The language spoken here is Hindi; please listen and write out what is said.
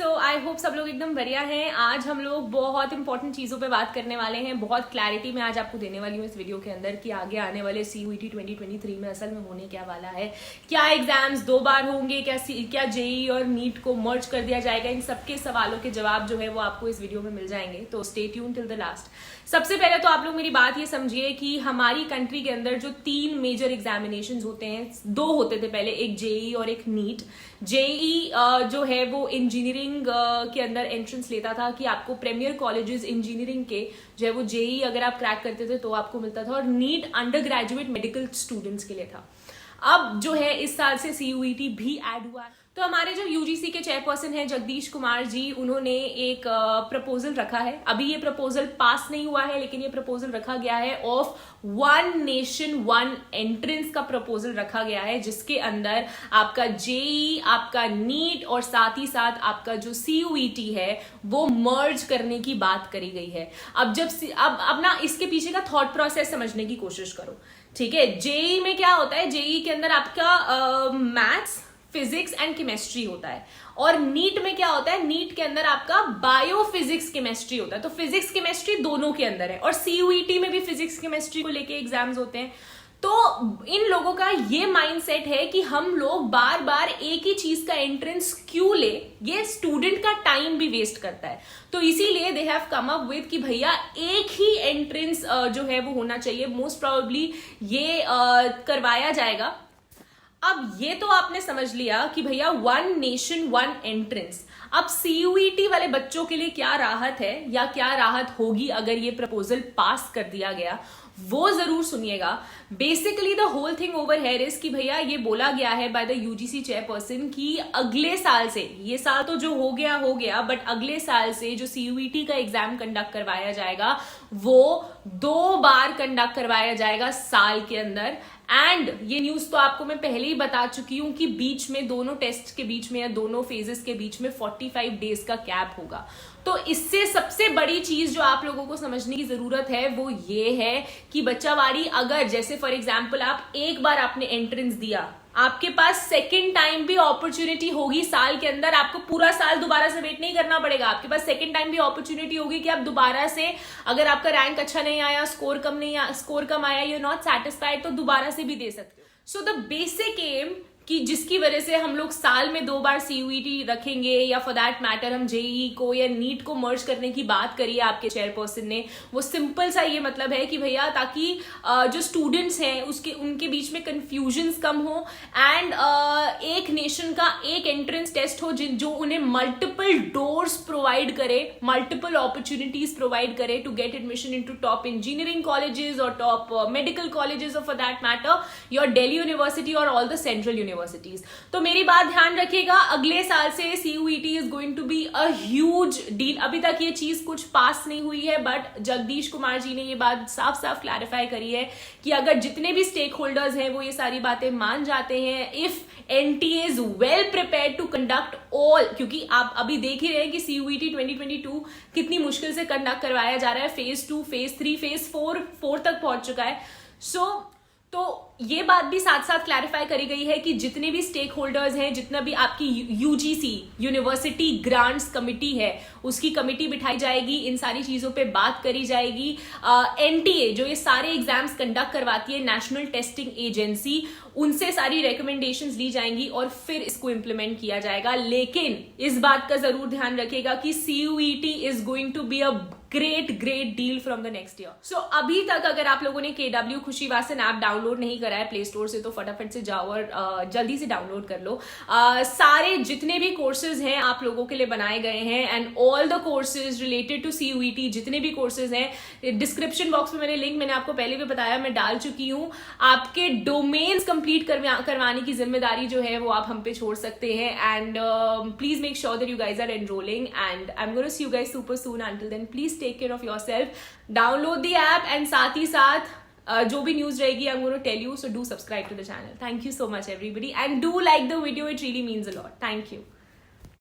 सो आई होप सब लोग एकदम बढ़िया हैं। आज हम लोग बहुत इंपॉर्टेंट चीज़ों पे बात करने वाले हैं। बहुत क्लैरिटी मैं आज आपको देने वाली हूँ इस वीडियो के अंदर कि आगे आने वाले CUET 2023 में असल में होने क्या वाला है, क्या एग्जाम्स 2 बार होंगे, क्या जेई और नीट को मर्ज कर दिया जाएगा। इन सबके सवालों के जवाब जो है वो आपको इस वीडियो में मिल जाएंगे, तो stay tune till the last. सबसे पहले तो आप लोग मेरी बात ये समझिए कि हमारी कंट्री के अंदर जो 3 मेजर एग्जामिनेशंस होते हैं, 2 होते थे पहले, एक जेई और एक नीट। जेई जो है वो इंजीनियरिंग के अंदर एंट्रेंस लेता था कि आपको प्रीमियर कॉलेजेस इंजीनियरिंग के जो है वो जेई अगर आप क्रैक करते थे तो आपको मिलता था, और NEET undergraduate medical students के लिए था। अब जो है इस साल से CUET भी ऐड हुआ है। तो हमारे जो UGC के चेयरपर्सन हैं जगदीश कुमार जी, उन्होंने एक प्रपोजल रखा है। अभी ये प्रपोजल पास नहीं हुआ है, लेकिन ये प्रपोजल रखा गया है ऑफ 1 नेशन 1 एंट्रेंस का प्रपोजल रखा गया है, जिसके अंदर आपका जेई, आपका नीट और साथ ही साथ आपका जो CUET है वो मर्ज करने की बात करी गई है। अब ना इसके पीछे का थॉट प्रोसेस समझने की कोशिश करो, ठीक है। जेई में क्या होता है, जेई के अंदर आपका मैथ्स, फिजिक्स एंड केमिस्ट्री होता है, और नीट में क्या होता है, नीट के अंदर आपका बायो फिजिक्स केमिस्ट्री होता है। तो फिजिक्स केमिस्ट्री दोनों के अंदर है, और CUET में भी फिजिक्स केमिस्ट्री को लेके एग्जाम्स होते हैं। तो इन लोगों का ये माइंडसेट है कि हम लोग बार बार एक ही चीज का एंट्रेंस क्यों ले, ये स्टूडेंट का टाइम भी वेस्ट करता है। तो इसीलिए they have come up with कि भैया एक ही एंट्रेंस जो है वो होना चाहिए। मोस्ट प्रोबेबली ये करवाया जाएगा। अब ये तो आपने समझ लिया कि भैया 1 नेशन 1 एंट्रेंस। अब CUET वाले बच्चों के लिए क्या राहत है या क्या राहत होगी अगर ये प्रपोजल पास कर दिया गया, वो जरूर सुनिएगा। Basically the whole thing over here is कि भैया ये बोला गया है बाय द UGC चेयरपर्सन कि अगले साल से, ये साल तो जो हो गया, बट अगले साल से जो CUET का एग्जाम कंडक्ट करवाया जाएगा वो 2 बार कंडक्ट करवाया जाएगा साल के अंदर। एंड ये न्यूज तो आपको मैं पहले ही बता चुकी हूं कि बीच में दोनों टेस्ट के बीच में या दोनों फेजेस के बीच में 45 डेज का कैप होगा। तो इससे सबसे बड़ी चीज जो आप लोगों को समझने की जरूरत है वो ये है कि बच्चावाड़ी, अगर जैसे फॉर एग्जाम्पल आप एक बार आपने एंट्रेंस दिया, आपके पास सेकेंड टाइम भी अपॉर्चुनिटी होगी साल के अंदर। आपको पूरा साल दोबारा से वेट नहीं करना पड़ेगा, आपके पास सेकेंड टाइम भी अपॉर्चुनिटी होगी कि आप दोबारा से, अगर आपका रैंक अच्छा नहीं आया, स्कोर कम आया, यू आर नॉट सेटिस्फाइड, तो दोबारा से भी दे सकते हो। सो द बेसिक एम कि जिसकी वजह से हम लोग साल में 2 बार CUET रखेंगे, या फॉर दैट मैटर हम जेई को या नीट को मर्ज करने की बात करी है आपके चेयरपर्सन ने, वो सिंपल सा ये मतलब है कि भैया ताकि जो स्टूडेंट्स हैं उनके बीच में कंफ्यूजन्स कम हो, एंड एक नेशन का एक एंट्रेंस टेस्ट हो जो उन्हें मल्टीपल डोर्स प्रोवाइड करे, मल्टीपल अपॉर्चुनिटीज प्रोवाइड करे to get admission into top engineering colleges और टॉप मेडिकल कॉलेजेस, और for that matter your Delhi University और ऑल द सेंट्रल यूनिवर्सिटीज। तो मेरी बात ध्यान रखिएगा, अगले साल से CUET is going to be a huge deal. अभी तक ये चीज कुछ पास नहीं हुई है, बट जगदीश कुमार जी ने ये बात साफ साफ क्लैरिफाई करी है कि अगर जितने भी स्टेक होल्डर्स हैं वो ये सारी बातें मान जाते हैं, if NTA is well prepared to conduct all, क्योंकि आप अभी देख ही रहे हैं कि CUET 2022 कितनी मुश्किल से कंडक्ट करवाया जा रहा है। फेज 2, फेज 3, फेज 4 तक पहुंच चुका है। तो ये बात भी साथ साथ क्लैरिफाई करी गई है कि जितने भी स्टेक होल्डर्स हैं, जितना भी आपकी UGC यूनिवर्सिटी ग्रांट्स कमिटी है, उसकी कमिटी बिठाई जाएगी, इन सारी चीजों पे बात करी जाएगी। NTA जो ये सारे एग्जाम्स कंडक्ट करवाती है, नेशनल टेस्टिंग एजेंसी, उनसे सारी रिकमेंडेशंस ली जाएंगी और फिर इसको इंप्लीमेंट किया जाएगा। लेकिन इस बात का जरूर ध्यान रखिएगा कि CUET is going to be a great deal from the next year. So अभी तक अगर आप लोगों ने KW खुशीवासन ऐप डाउनलोड नहीं करा है प्ले स्टोर से, तो फटाफट से जाओ और जल्दी से डाउनलोड कर लो। सारे जितने भी कोर्सेज हैं आप लोगों के लिए बनाए गए हैं, and all the courses related to CUET, जितने भी कोर्सेज हैं, डिस्क्रिप्शन बॉक्स में मैंने आपको पहले भी बताया, मैं डाल चुकी हूँ। आपके डोमेन्स कंप्लीट करवाने की जिम्मेदारी जो है वो आप हम पे छोड़ सकते हैं, and please make sure that you guys are enrolling, and I am going to see you guys super soon. Until then please take care of yourself, download the app, and साथ ही साथ जो भी न्यूज रहेगी I am going to tell you, so do subscribe to the channel. Thank you so much everybody, and do like the video, it really means a lot. Thank you.